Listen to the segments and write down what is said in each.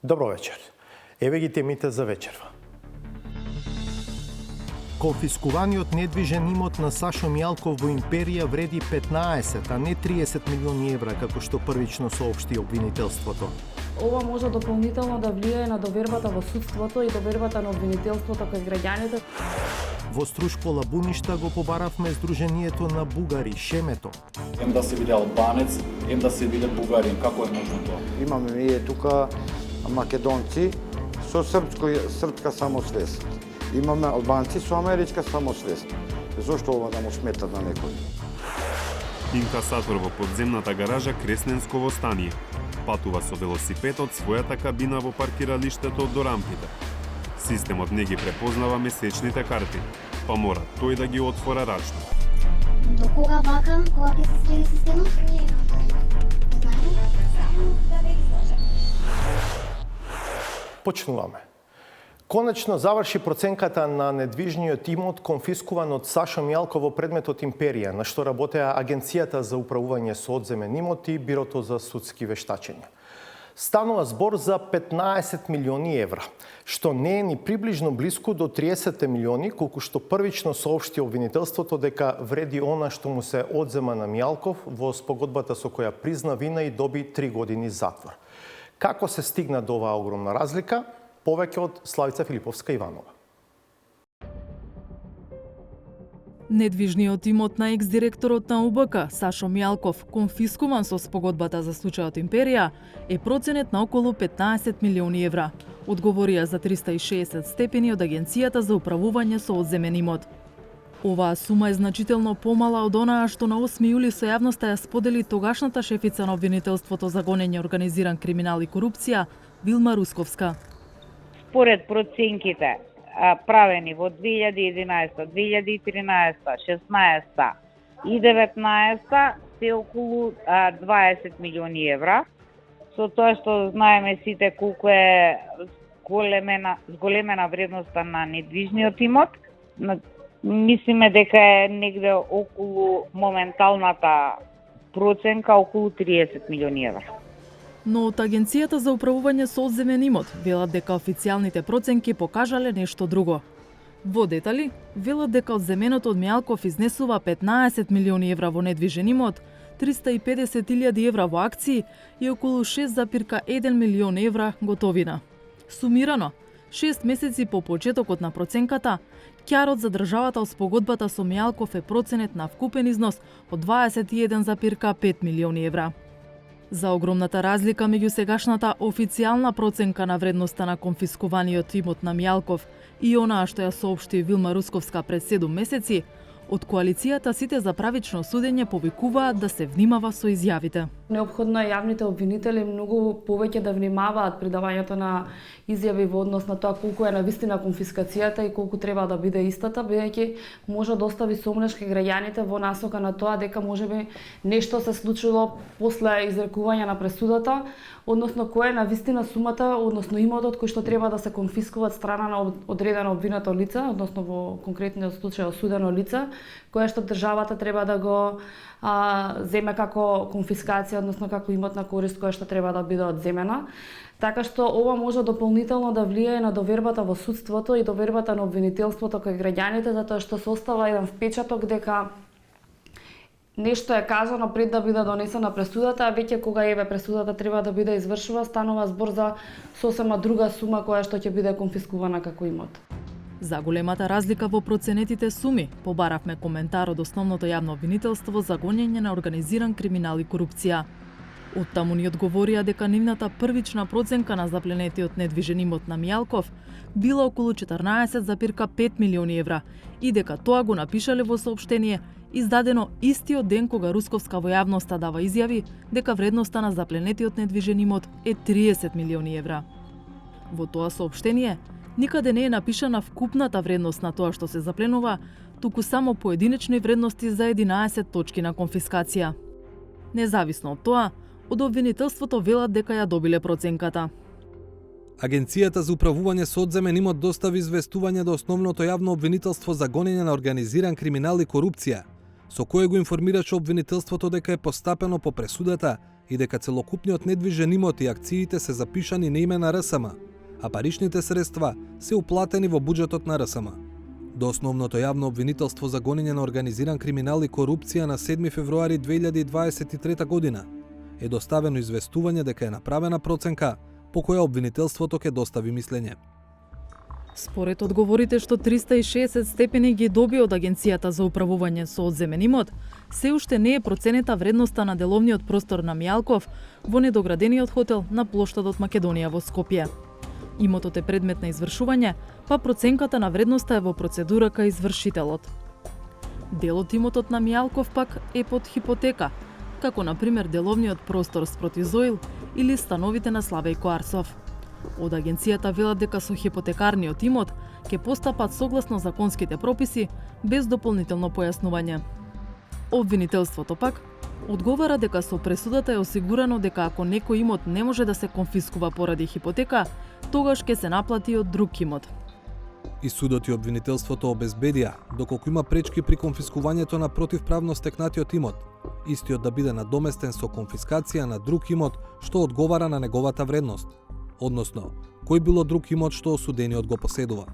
Добро вечер. Еве ги темите за вечерва. Конфискуваниот недвижен имот на Сашо Мијалков во Империја вреди 15, а не 30 милиони евра, како што првично соопшти обвинителството. Ова може дополнително да влијае на довербата во судството и довербата на обвинителството кај граѓаните. Во Струшко Лабуништа го побаравме Сдруженијето на бугари, Шемето. Ем да се биде албанец, ем да се биде бугарин, како е можно тоа? Имаме ние тука македонци со српска самосвест. Имаме албанци со америчка самосвест. Зошто ова да му смета на некој? Инкасатор во подземната гаража Кресненсково стание. Патува со велосипед од својата кабина во паркиралиштето до рампите. Системот не ги препознава месечните карти, па мора тој да ги отвора рачно. До кога вака? Кога ќе се следи системот? Не знаеме. Само да ве изложам. Почнуваме. Конечно заврши проценката на недвижниот имот конфискуван од Сашо Мијалков во предметот Империја, на што работеа Агенцијата за управување со одземен имот и Бирото за судски вештачења. Станува збор за 15 милиони евра, што не е ни приближно близко до 30 милиони, колку што првично соопшти обвинителството дека вреди она што му се одзема на Мијалков во спогодбата со која призна вина и доби 3 години затвор. Како се стигна до оваа огромна разлика? Повеќе од Славица Филиповска-Иванова. Недвижниот имот на екс-директорот на УБК, Сашо Мијалков, конфискуван со спогодбата за случајот Империја, е проценет на околу 15 милиони евра, одговорија за 360 степени од Агенцијата за управување со одземен имот. Оваа сума е значително помала од онаа што на 8 јули со јавноста ја сподели тогашната шефица на обвинителството за гонење организиран криминал и корупција, Вилма Русковска. Според проценките правени во 2011, 2013, 16 и 19 се околу 20 милиони евра. Со тоа што знаеме сите колку е зголемена вредноста на недвижниот имот, мислиме дека е негде околу моменталната проценка околу 30 милиони евра. Но од Агенцијата за управување со одземен имот велат дека официјалните проценки покажале нешто друго. Во детали, велат дека одземеното од Мијалков изнесува 15 милиони евра во недвижен имот, 350.000 евра во акции и околу 6,1 милион евра готовина. Сумирано, 6 месеци по почетокот на проценката, ќарот за државата од спогодбата со Мијалков е проценет на вкупен износ од 21,5 милиони евра. За огромната разлика меѓу сегашната официјална проценка на вредноста на конфискуваниот имот на Мијалков и онаа што ја соопшти Вилма Русковска пред 7 месеци, од коалицијата сите за правично судење повикуваат да се внимава со изјавите. Неопходно е јавните обвинители многу повеќе да внимаваат при давањето на изјави во однос на тоа колку е навистина конфискацијата и колку треба да биде истата, бидејќи може да остави сомнеш кај граѓаните во насока на тоа дека можеби нешто се случило после изрекување на пресудата, односно која е навистина сумата, односно имотот кој што треба да се конфискува од страна на одредено обвинето лице, односно во конкретниот случај осудено лице, која што државата треба да го земе како конфискација, односно како имотна корист која што треба да биде одземена. Така што ова може дополнително да влијае на довербата во судството и довербата на обвинителството кај граѓаните, затоа што се остава еден впечаток дека нешто е кажано пред да биде донесена пресудата, а веќе кога еве пресудата треба да биде извршува, станува збор за сосема друга сума која што ќе биде конфискувана како имот. За големата разлика во проценетите суми побаравме коментар од основното јавно обвинителство за гонење на организиран криминал и корупција. Оттаму ни одговорија дека нивната првична проценка на запленетиот недвижен имот на Мијалков била околу 14,5 милиони евра и дека тоа го напишале во соопштение издадено истиот ден кога Русковска во јавноста дава изјави дека вредноста на запленетиот недвижен имот е 30 милиони евра. Во тоа соопштение никаде не е напишана вкупната вредност на тоа што се запленува, туку само поединечни вредности за 11 точки на конфискација. Независно од тоа, од обвинителството велат дека ја добиле проценката. Агенцијата за управување со одземен имот достави известување до основното јавно обвинителство за гонење на организиран криминал и корупција, со кое го информираше обвинителството дека е постапено по пресудата и дека целокупниот недвижен имот и акциите се запишани на име на РСМ, а паричните средства се уплатени во буџетот на РСМ. До основното јавно обвинителство за гонење на организиран криминал и корупција на 7 февруари 2023 година е доставено известување дека е направена проценка по која обвинителството ќе достави мислење. Според одговорите што 360 степени ги доби од Агенцијата за управување со одземен имот, се уште не е проценета вредноста на деловниот простор на Мијалков во недоградениот хотел на плоштадот Македонија во Скопје. Имотот е предмет на извршување, па проценката на вредноста е во процедура кај извршителот. Дел од имотот на Мијалков пак е под хипотека, како на пример деловниот простор спроти Зоил или становите на Славејко Арсов. Од агенцијата велат дека со хипотекарниот имот ќе постапат согласно законските прописи без дополнително појаснување. Обвинителството пак одговара дека со пресудата е осигурано дека ако некој имот не може да се конфискува поради хипотека, тогаш ќе се наплати од друг имот. И судот и обвинителството обезбедија, доколку има пречки при конфискувањето на противправно стекнатиот имот, истиот да биде надоместен со конфискација на друг имот што одговара на неговата вредност, односно, кој било друг имот што осудениот го поседува.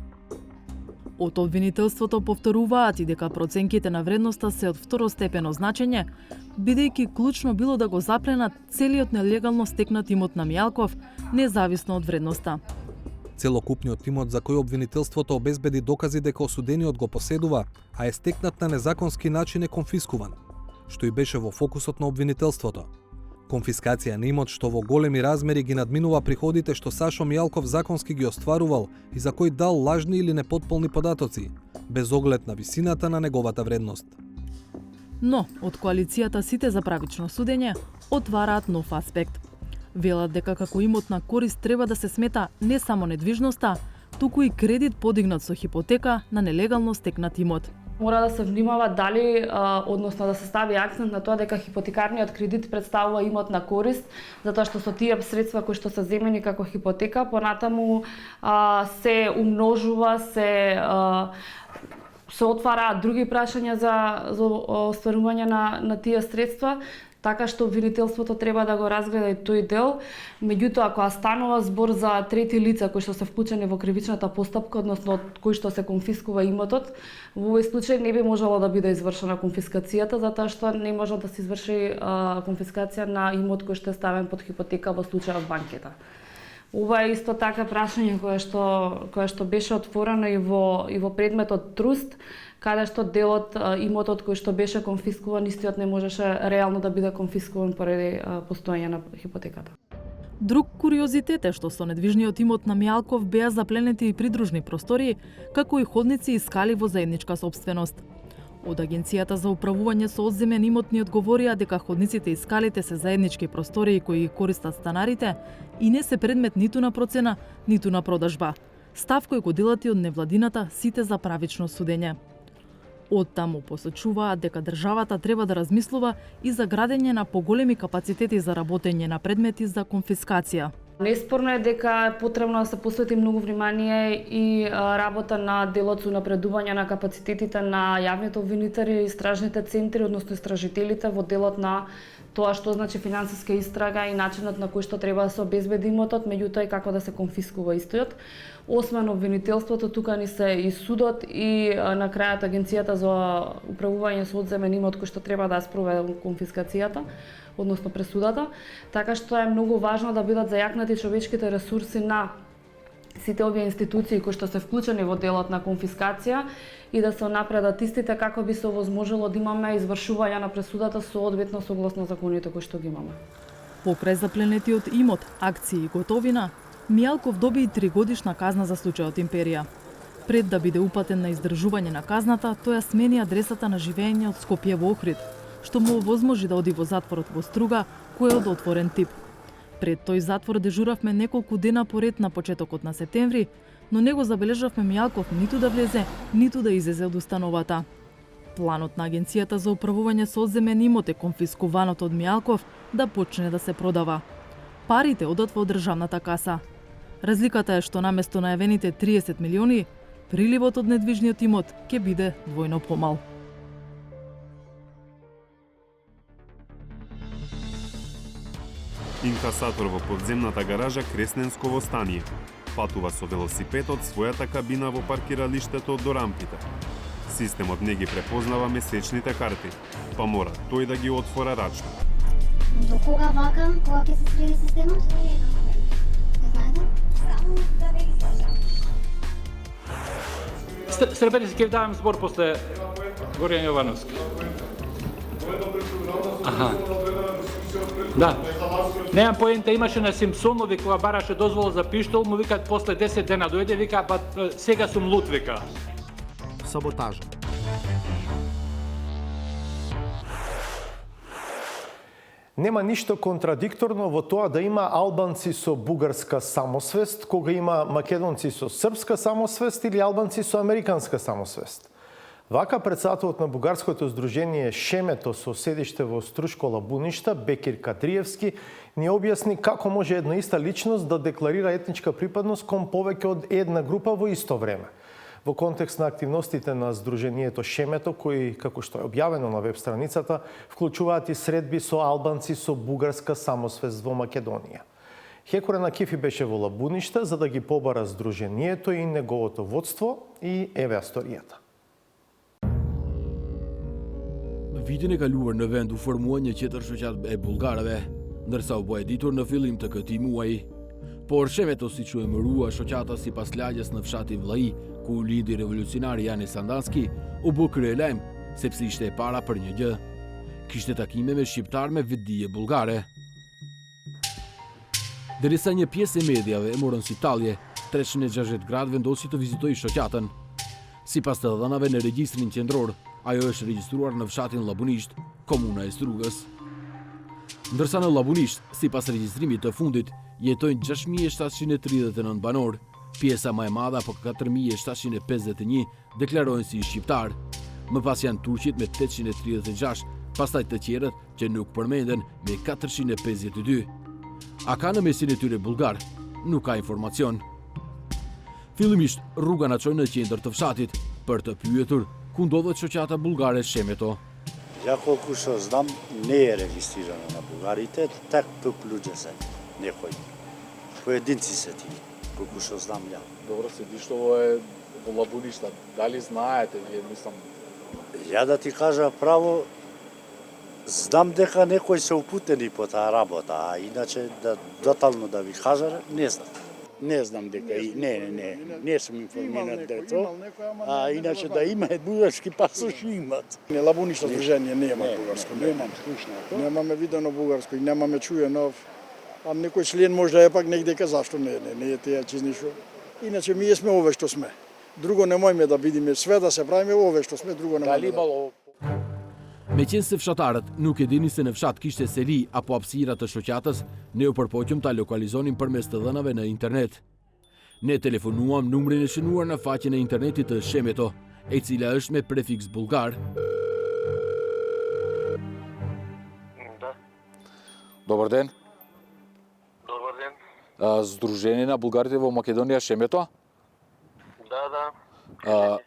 Од обвинителството повторуваат и дека проценките на вредноста се од второстепено значење, бидејќи клучно било да го запленат целиот нелегално стекнат имот на Мијалков, независно од вредноста. Целокупниот имот за кој обвинителството обезбеди докази дека осудениот го поседува, а е стекнат на незаконски начин е конфискуван, што и беше во фокусот на обвинителството. Конфискација на имот што во големи размери ги надминува приходите што Сашо Мијалков законски ги остварувал и за кој дал лажни или непотполни податоци, без оглед на висината на неговата вредност. Но, од коалицијата Сите за правично судење отвараат нов аспект. Велат дека како имот на корист треба да се смета не само недвижноста, туку и кредит подигнат со хипотека на нелегално стекнат имот. Мора да се внимава дали, односно да се стави акцент на тоа дека хипотекарниот кредит представува имот на корист, затоа што со тие средства кои што се земени како хипотека, понатаму се умножува, се отвараат други прашања за остварување на тие средства, така што обвинителството треба да го разгледа и тој дел. Меѓутоа, ако станува збор за трети лица кои што се вклучени во кривичната постапка, односно од кои што се конфискува имотот, во овој случај не би можело да биде извршена конфискацијата, затоа што не може да се изврши конфискација на имот кој што е ставен под хипотека во случајот банкета. Ова е исто така прашање кое што беше отворено и во предметот труст, каде што делот имотот кој што беше конфискуван, истиот не можеше реално да биде конфискуван поради постоење на хипотеката. Друг куриозитет е што со недвижниот имот на Мијалков беа запленети и придружни простории, како и ходници и скали во заедничка сопственост. Од Агенцијата за управување со одземен имот ни одговорија дека ходниците и скалите се заеднички простории кои ги користат станарите и не се предмет ниту на процена, ниту на продажба. Став кој го делат и од невладината Сите за правично судење. Од таму посочуваат дека државата треба да размислува и за градење на поголеми капацитети за работење на предмети за конфискација. Неспорно е дека е потребно да се посвети многу внимание и работа на делот со напредување на капацитетите на јавните обвинители и истражните центри, односно истражителите во делот на тоа што значи финансиска истрага и начинот на кој што треба да се обезбеди имотот, меѓутоа и како да се конфискува истојот. Освен обвинителството, тука ни се и судот и на крајот Агенцијата за управување со одземен имот кој што треба да спроведе конфискацијата, односно пресудата, така што е многу важно да бидат зајакнати човечките ресурси на сите овие институции кои што се вклучени во делот на конфискација и да се напредат истите како би се овозможило да имаме извршување на пресудата соодветно согласно законите кои што ги имаме. Покрај запленетиот имот, акции и готовина, Мијалков доби и 3-годишна казна за случајот Империја. Пред да биде упатен на издржување на казната, тој ја смени адресата на живење од Скопје во Охрид, што му овозможи да оди во затворот во Струга, кој е од отворен тип. Пред тој затвор дежуравме неколку дена поред на почетокот на септември, но не го забележавме Мијалков ниту да влезе, ниту да излезе од установата. Планот на Агенцијата за управување со одземен имот е конфискуваното од Мијалков да почне да се продава. Парите одат во државната каса. Разликата е што наместо најавените 30 милиони, приливот од недвижниот имот ќе биде двојно помал. Инкасатор во подземната гаража Кресненсково стание. Патува со велосипед од својата кабина во паркиралиштето до рампите. Системот не ги препознава месечните карти, па мора тој да ги отвора рачно. До кога вака? Кога ќе се среди системот? Не знаете? Само да ве излажам. Сребени се ќе давам збор после Горијан Јовановски. Аха. Да. Немам поента, имаше на Симпсонови кога бараше дозвола за пиштол, му викат после 10 дена дојде, вика, па сега сум лут, вика. Саботажа. Нема ништо контрадикторно во тоа да има албанци со бугарска самосвест, кога има македонци со српска самосвест или албанци со американска самосвест. Вака председателот на бугарското здружение Шемето со седиште во Струшко Лабуништа, Бекир Кадриевски, ни објасни како може една иста личност да декларира етничка припадност кон повеќе од една група во исто време. Во контекст на активностите на здружението Шемето, кои, како што е објавено на веб страницата, вклучуваат и средби со албанци со бугарска самосвест во Македонија. Хекорен Акифи беше во Лабуништа за да ги побара здружението и неговото водство, и еве историјата. Vitin e kaluar në vend u formua një qetër shoqat e bullgarëve, ndërsa u bë editor në fillim të këtij muaji. Por Shemeto, siç u emërua shoqata sipas lagjes në fshatin Vllai, ku lindi revolucionari Jani Sandanski, u bë kryelajm sepse ishte e para për një gjë. Kishte takime me shqiptar me vetdije bullgare. Derisa një pjesë e mediave e morën si tallje, 360 gradë vendosi të vizitojë shoqatën. Sipas të dhënave në regjistrin qendror, ajo është regjistruar në fshatin Labunisht, komuna e Strugës. Ndërsa në Labunisht, sipas regjistrimit të fundit, jetojnë 6.739 banor, pjesa më e madhe apo 4.751 deklarojnë si shqiptar. Më pas janë turqit me 836, pastaj të tjerët që nuk përmenden me 452. A ka në mesin e tyre bullgar? Nuk ka informacion. Fillimisht, rruga na çoi në qendër të fshatit për të pyetur ku ndodhet shoqata bullgare Shemeto. Ja колку што знам, не е регистрирано на бугарите, так пеплуѓе се некои. Поединци се ти, колку што знам ја. Добро, седишто е во Лабуништа. Дали знаете, вие мислам? Ја да ти кажа право, знам дека некои се упутени по таа работа, а иначе да детално да ви кажа, не знам. Не знам дека и не сум информиран дето, а иначе да има бугарски пасош имат. Не Лабуништа здружение нема бугарско, немаме видено бугарско и немаме чуено, а некој член може да е пак негдека, зашто не е теја чизнишо. Иначе ние сме ове што сме. Друго не можеме да бидиме, све да се правиме ове што сме, друго не можеме. Me qenë se fshatarët nuk e dini se në fshat kishte seli apo hapësira të shoqatës, ne u përpoqëm ta lokalizonim përmes të dhënave në internet. Ne telefonuam numrin e shënuar në faqen e internetit të Shemeto, e cila është me prefiks bullgar. Добар ден. Добар ден. Сдружение на булгарите во Македонија Шемето? Да.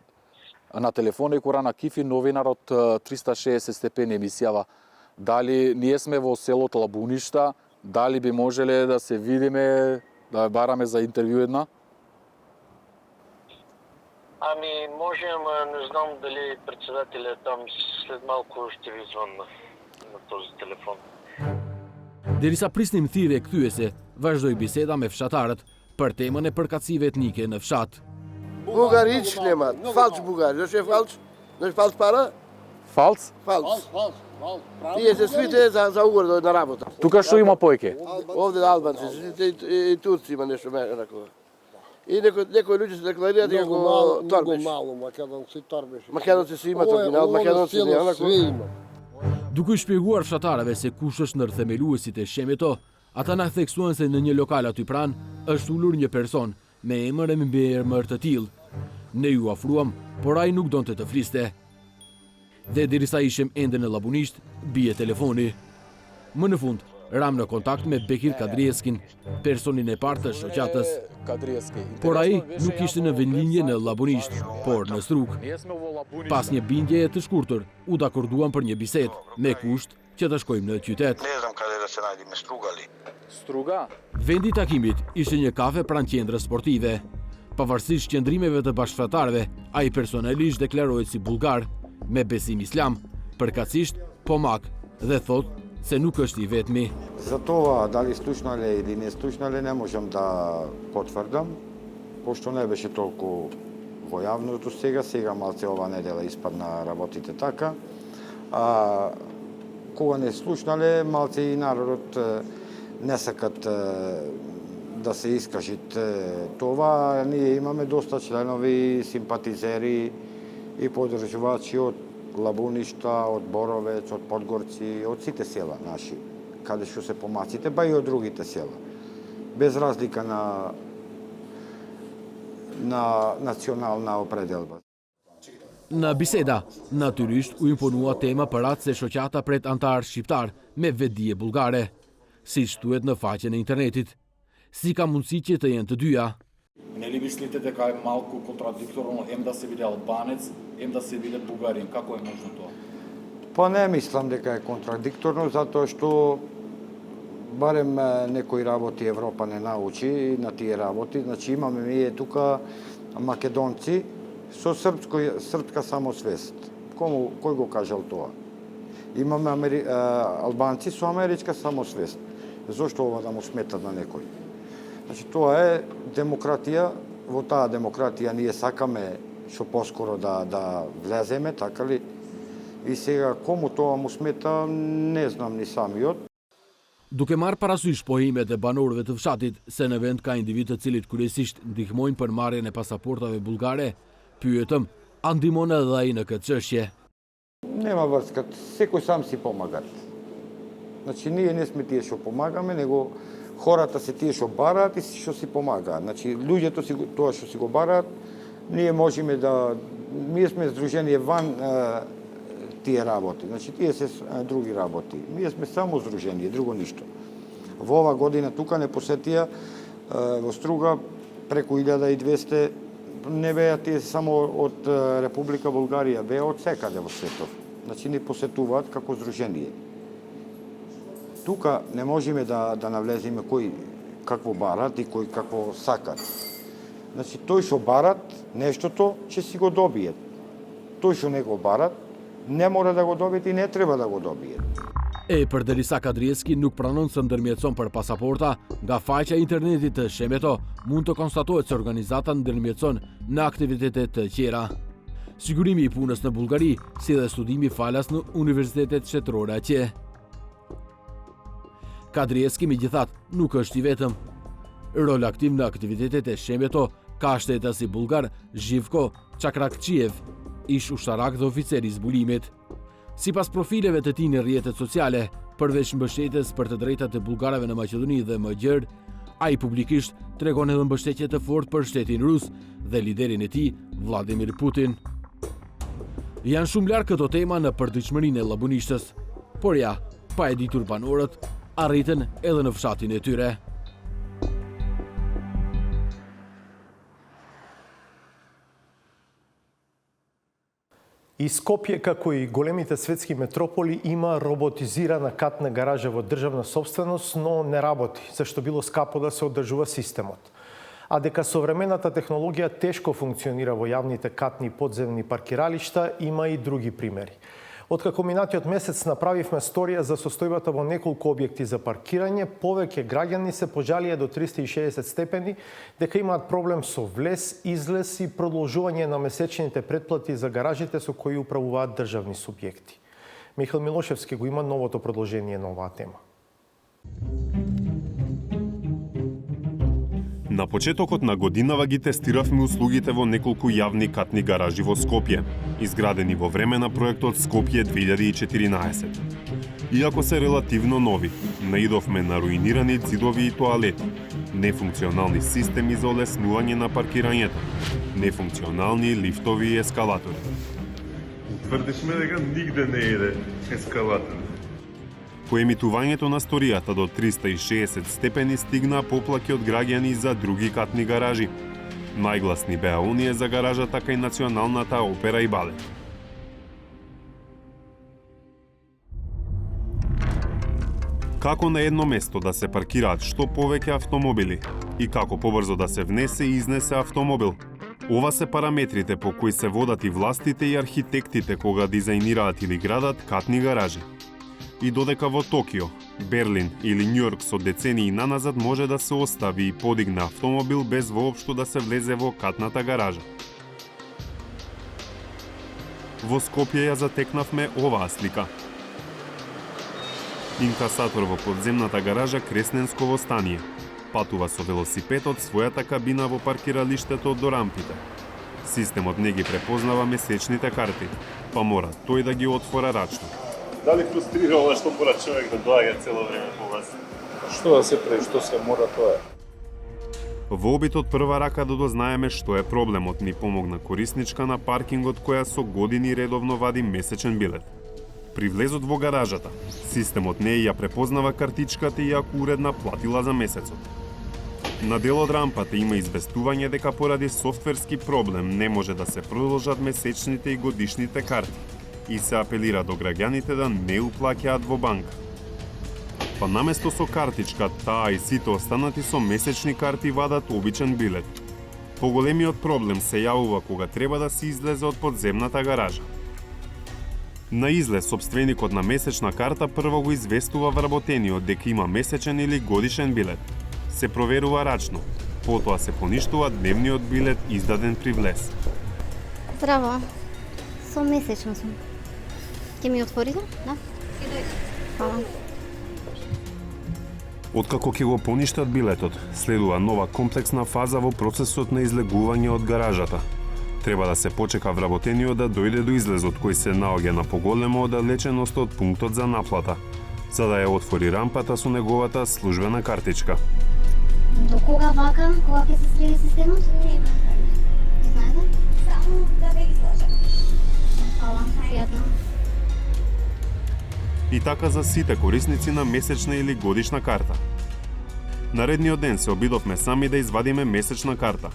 На телефон е Коран Акифи, новинар од 360 степени емисијава. Дали ние сме во селото Лабуништа, дали би можеле да се видиме, да бараме за интервју една? Ами, може, ама не знам дали председателят там след малко ще ви звънна на този телефон. Derisa prisnim thirrje kthyese, vazhdoi biseda me fshatarët për temën e përkatësive etnike në fshat. Bugariç nemat, falç bugar, është e falç? Është falç para? Falç? Falç. Ti je svite za ugovor na работа. Тука што има појке? Овде албанци, и турци има нешто онако. И некои луѓе се декларираат како торбеш. Мало македонци торбеш. Македонци си имаат оригинал, македонци не онако. Duke i shpjeguar fshatarëve se kush është ndërthemeluesit e Shemeto, ata na theksuan se në një lokal aty pranë është ulur një person me emër e mbiemër të tillë. Ne ju afruam, por ai nuk donte të fliste. Dhe derisa ishim ende në Labunisht, bie telefoni. Më në fund, ram në kontakt me Bekir Kadrieskin, personin e parë të shoqatës. Por ai nuk ishte në vendlinje në Labunisht, por në Strug. Pas një bindjeje të shkurtër, u dakorduam për një bisedë, me kusht që të shkojmë në qytet. Ne znam kada da se najdime, Strug ali. Струга? Vendi i takimit ishte një kafe pranë qendrës sportive. Pavarësisht qëndrimeve të bashkëfratarëve, ai personalisht deklarohet si bullgar, me besim islam, përkatësisht pomak dhe thot se nuk është i vetmi. За това дали слушнале или не слушнале не можам да потврдам, пошто не беше толку во јавното сега малце ова недела испадна работите така. А кога не слушнале, малце и народот не сакат да се искажат това. Ние имаме доста членови, симпатизери и поддржувачи од Лабуништа, од Боровец, од Подгорци, од сите села наши, каде што се помаците, ба и од другите села. Без разлика на национална определба. Në biseda, natyrisht u imponua tema për atë se shoqata pret antar shqiptar me vetdije bullgare, siç thuhet në faqen e internetit. Si ka mundësi që të jenë të dyja? Не ли мислите дека е малку контрадикторно ем да се биде албанец, ем да се биде бугарин? Како е можно тоа? Па не мислам дека е контрадикторно, затоа што барем некои работи Европа не научи на тие работи. Значи имаме ние тука македонци со српска самосвест. Кој го кажал тоа? Имаме албанци со америчка самосвест. Зошто ова да му смета на некој? Значи тоа е демократија, во таа демократија ние сакаме што поскоро да влеземе, така ли? И сега кому тоа му смета, не знам ни самиот. Duke marrë parasysh pohimet e banorëve të fshatit se në vend ka individ të cilit kryesisht ndihmojnë për marrjen e pasaportave bullgare, pyetëm, a ndihmon edhe ai në këtë çështje? Нема врска, секој сам си помагат. Значи ние не сме тие што помагаме, него хората се тие што бараат и што си помагаат. Значи луѓето си тоа што си го бараат, ние можеме да ние сме здружение ван тие работи. Значи тие се други работи. Ние сме само здружение, друго ништо. Во ова година тука не посетија во Струга преку 1200, не беа тие само од Република Булгарија, беа од секаде во светот. Значи ни посетуваат како здружение. Тука не можеме да навлеземе кој какво барат и кој какво сакат. Значи тој што барат нештото ќе си го добиет. Тој што не го барат не мора да го добиет и не треба да го добиет. Përderisa Kadrieski nuk pranon se ndërmjetëson për pasaporta, nga faqja e internetit të Shemeto mund të konstatohet se organizata ndërmjetëson në aktivitete të tjera. Sigurimi i punës në Bullgari, si dhe studimi falas në universitetet shtetërore atje. Kadrieski megjithatë nuk është i vetëm. Rol aktiv në aktivitetet e Shemeto ka shtetësi bullgar Zhivko Çakrakçiev, ish ushtarak dhe oficer i zbulimit. Sipas profileve të tij në rrjetet sociale, përveç mbështetjes për të drejtat e bullgarëve në Maqedoni dhe më gjerë, ai publikisht tregon edhe mbështetje të fortë për shtetin rus dhe liderin e tij, Vladimir Putin. Janë shumë larg këto tema në përditshmërinë e llabunishtës, por ja, pa e ditur banorët, arritën edhe në fshatin e tyre. И Скопје, како и големите светски метрополи, има роботизирана катна гаража во државна собственост, но не работи, зашто било скапо да се одржува системот. А дека современата технологија тешко функционира во јавните катни и подземни паркиралишта, има и други примери. Откако минатиот месец направивме сторија за состојбата во неколку објекти за паркирање, повеќе граѓани се пожалија до 360 степени дека имаат проблем со влез, излез и продолжување на месечните претплати за гаражите со кои управуваат државни субјекти. Михаил Милошевски го има новото продолжение на оваа тема. На почетокот на годинава ги тестиравме услугите во неколку јавни катни гаражи во Скопје, изградени во време на проектот Скопје 2014. Иако се релативно нови, наидовме на руинирани ѕидови и тоалети, нефункционални системи за олеснување на паркирањето, нефункционални лифтови и ескалатори. Утврдишме дека нигде не иде ескалатор. По емитувањето на сторијата до 360 степени стигнаа поплаки од граѓани за други катни гаражи. Најгласни беа оние за гаражата кај Националната опера и балет. Како на едно место да се паркираат што повеќе автомобили и како побрзо да се внесе и изнесе автомобил. Ова се параметрите по кои се водат и властите и архитектите кога дизајнираат или градат катни гаражи. И додека во Токио, Берлин или Њујорк со децении наназад може да се остави и подигне автомобил без воопшто да се влезе во катната гаража. Во Скопје ја затекнавме оваа слика. Инкасатор во подземната гаража Кресненсково стание. Патува со велосипед од својата кабина во паркиралиштето до рампите. Системот не ги препознава месечните карти, па мора тој да ги отвора рачно. Дали фрустрира ова што мора човек да доаѓа цело време по вас? Што да се прави, што се мора тоа? Во обид од прва рака да дознаеме што е проблемот, ни помогна корисничка на паркингот која со години редовно вади месечен билет. При влезот во гаражата, системот не ја препознава картичката и ако уредна платила за месецот. На дел од рампата има известување дека поради софтверски проблем не може да се продолжат месечните и годишните карти и се апелира до граѓаните да не уплаќаат во банка. Па наместо со картичка, таа и сите останати со месечни карти вадат обичен билет. Поголемиот проблем се јавува кога треба да се излезе од подземната гаража. На излез, собственикот на месечна карта прво го известува вработениот дека има месечен или годишен билет. Се проверува рачно, потоа се поништува дневниот билет издаден при влез. Здраво, со месечно сум. Ке ми отворите? Да? Хвала. Откако ќе го поништат билетот, следува нова комплексна фаза во процесот на излегување од гаражата. Треба да се почека вработениот да дојде до излезот кој се наоѓа на поголема оддалеченост од пунктот за наплата, за да ја отвори рампата со неговата службена картичка. До кога вака, кога ќе се следи системот? Нема. Знаете? Само да ве излажам. Хвала, пријатно. И така за сите корисници на месечна или годишна карта. Наредниот ден се обидовме сами да извадиме месечна карта.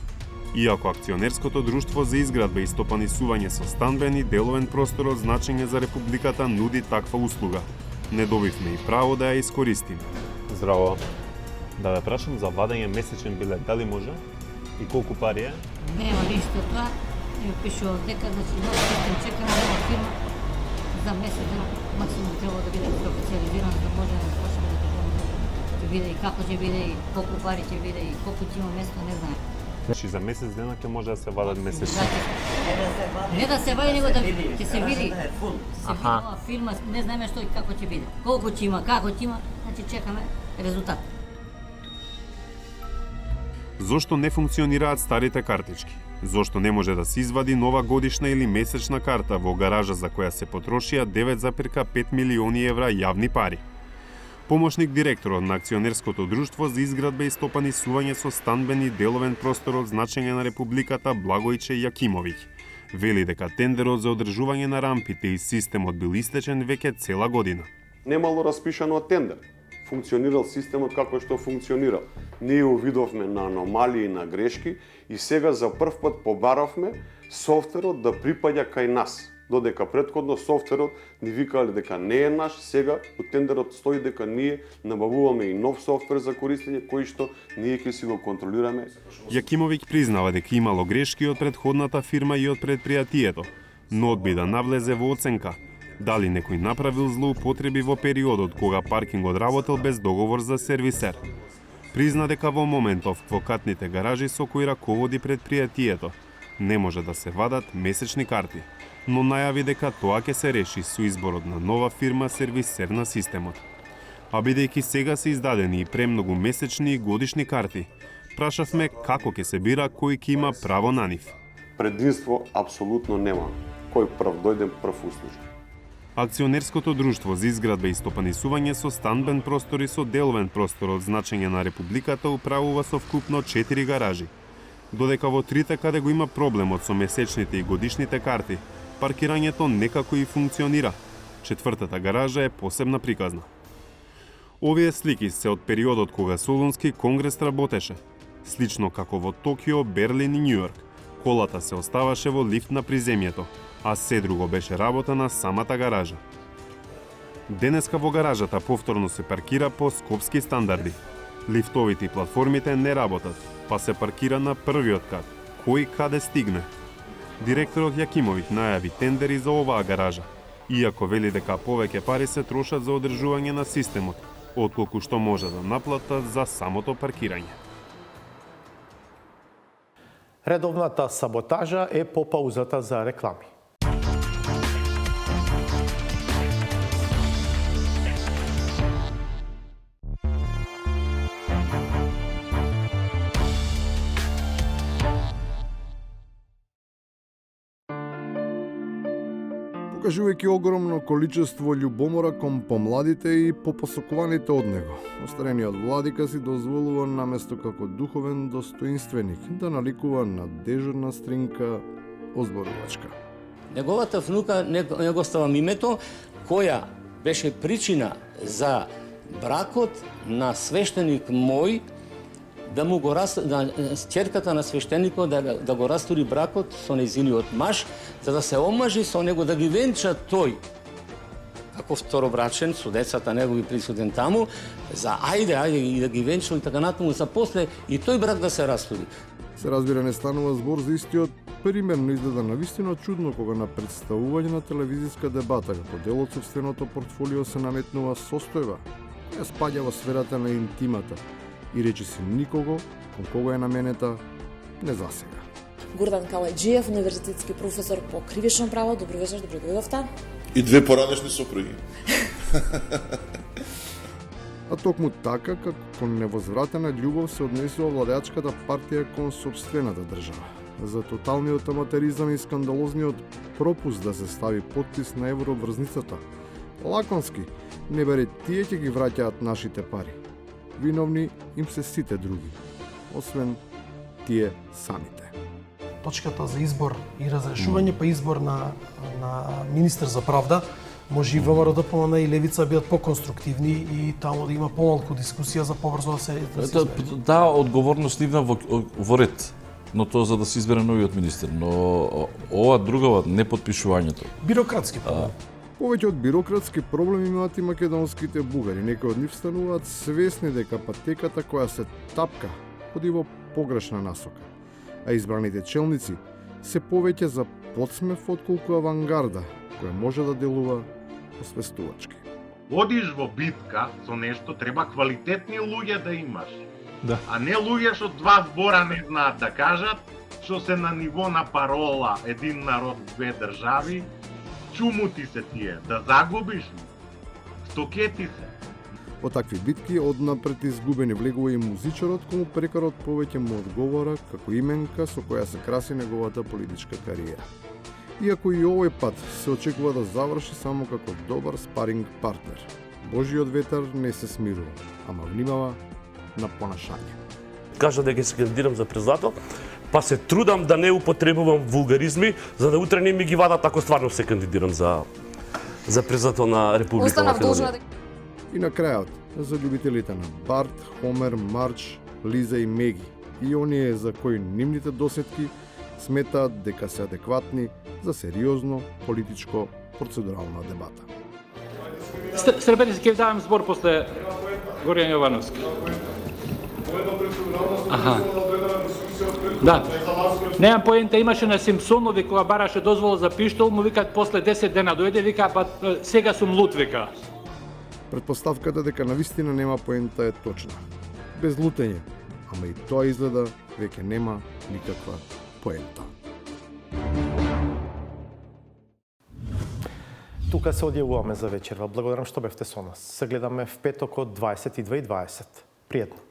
Иако акционерското друштво за изградба и стопанисување со станбен и деловен простор од значење за Републиката нуди таква услуга, не добивме и право да ја искористиме. Здраво. Да ве прашам за вадење месечен билет, дали може? И колку пари е? Нема ништо тоа. Ми пишува дека нов систем чека на нова фирма за месец дена. Максимум треба да биде специализиран да може да почне да ќе биде и како ќе биде и колку пари ќе биде и колку ќе има место, не знае. Значи за месец дена ќе може да се вадат месечни. Не да се вади, него да ќе се види. Се види фирма, не знаеме што и како ќе биде. Колку ќе има, како ќе има, значи чекаме резултат. Зошто не функционираат старите картички? Зошто не може да се извади нова годишна или месечна карта во гаража за која се потрошија 9,5 милиони евра јавни пари? Помошник директорот на акционерското друштво за изградба и стопанисување со станбен и деловен простор од значење на Републиката Благојче Јакимовиќ вели дека тендерот за одржување на рампите и системот бил истечен веќе цела година. Немало распишано тендер. Функционирал системот како што функционирал. Ние увидовме на аномалии и на грешки и сега за прв пат побаравме софтверот да припаѓа кај нас. Додека претходно софтверот ни викале дека не е наш, сега од тендерот стои дека ние набавуваме и нов софтвер за користење кој што ние ќе си го контролираме. Јакимовиќ признава дека имало грешки од претходната фирма и од предпријатието, но одби да навлезе во оценка дали некој направил злоупотреби во периодот кога паркингот работел без договор за сервисер. Призна дека во моментов во катните гаражи со кои раководи предпријатието не може да се вадат месечни карти, но најави дека тоа ќе се реши со изборот на нова фирма сервисер на системот. А бидејќи сега се издадени и премногу месечни и годишни карти, прашавме како ќе се бира кој ќе има право на нив. Предимство апсолутно нема. Кој прв дојде, прв услужи. Акционерското друштво за изградба и стопанисување со станбен простор и со деловен простор од значење на Републиката управува со вкупно 4 гаражи. Додека во трите каде го има проблемот со месечните и годишните карти, паркирањето некако и функционира. Четвртата гаража е посебна приказна. Овие слики се од периодот кога Солунски конгрес работеше. Слично како во Токио, Берлин и Њујорк, колата се оставаше во лифт на приземјето, а се друго беше работа на самата гаража. Денеска во гаражата повторно се паркира по скопски стандарди. Лифтовите и платформите не работат, па се паркира на првиот кат. Кој каде стигне? Директорот Јакимовиќ најави тендери за оваа гаража, иако вели дека повеќе пари се трошат за одржување на системот, отколку што може да наплатат за самото паркирање. Редовната саботажа е по паузата за реклами. Покажувајќи огромно количество љубомора кон помладите и попосокуваните од него. Остарениот владика си дозволува наместо како духовен достоинственик да наликува на дежурна стринка озборувачка. Неговата внука не го ставам името, која беше причина за бракот на свештеник мој, да му го ќерката на свештеникот да го растури бракот со нејзиниот маж, за да се омажи со него, да ги венча тој како второбрачен со децата негови присутен таму, за ајде и да ги венча и така натаму, за после и тој брак да се растури. Се разбира, не станува збор за истиот пример, но изгледа навистина чудно кога на представување на телевизиска дебата како дел од собственото портфолио се наметнува состојба која спаѓа во сферата на интимата и речи си никого кон кого е наменета не засега. Гордан Калајджиев, универзитетски професор по кривично право. Добро вечер, добро дојдовте. И две поранешни сопруги. А токму така, како кон невозвратена љубов се однесува владеачката партија кон собствената држава. За тоталниот аматеризам и скандалозниот пропуст да се стави подпис на евроврзницата. Лаконски, не бере тие ќе ги враќаат нашите пари. Виновни им се сите други, освен тие самите. Точката за избор и разрешување, па избор на министер за правда, може и ВМРО, ДПМН и Левица бидат поконструктивни и таму да има помалку дискусија за побрзо да се избере. Да, одговорност нивна во ред, но тоа за да се избере новиот министер, но ова другава не подпишувањето. Бирократски проблем. Повеќе од бирократски проблем имаат и македонските бугари. Некои од нив стануваат свесни дека патеката која се тапка ходи во погрешна насока, а избраните челници се повеќе за подсмев отколку авангарда, која може да делува освестувачки. Водиш во битка со нешто, треба квалитетни луѓе да имаш. Да. А не луѓе што два збора не знаат да кажат, што се на ниво на парола един народ, две држави. Чумути се тие, да загубиш, што ке ти се? Во такви битки однапред изгубени влегува и музичарот, кому прекарот повеќе му одговора како именка со која се краси неговата политичка кариера. Иако и овој пат се очекува да заврши само како добар спаринг партнер. Божиот ветар не се смирува, ама внимава на понашање. Кажа дека се кандидирам за председател, па се трудам да не употребувам вулгаризми, за да утре не ми ги вадат ако стварно се кандидирам за председател на Република Македонија. И на крајот, за љубителите на Барт, Хомер, Марч, Лиза и Меги, и оние за кои нивните досетки сметаат дека се адекватни за сериозно политичко процедурална дебата. Сребени се ќе давам збор после Горијан Јовановски. Аха. Да. Немам поента, имаше на Симпсонови кога бараше дозвола за пиштол, му викаат после 10 дена дојде, вика, па сега сум лут, вика. Предпоставката дека навистина нема поента е точна. Без лутење, ама и тоа изгледа веќе нема никаква поента. Тука се одјавуваме за вечерва. Благодарам што бевте со нас. Се гледаме в петок од 22:20. Пријатно.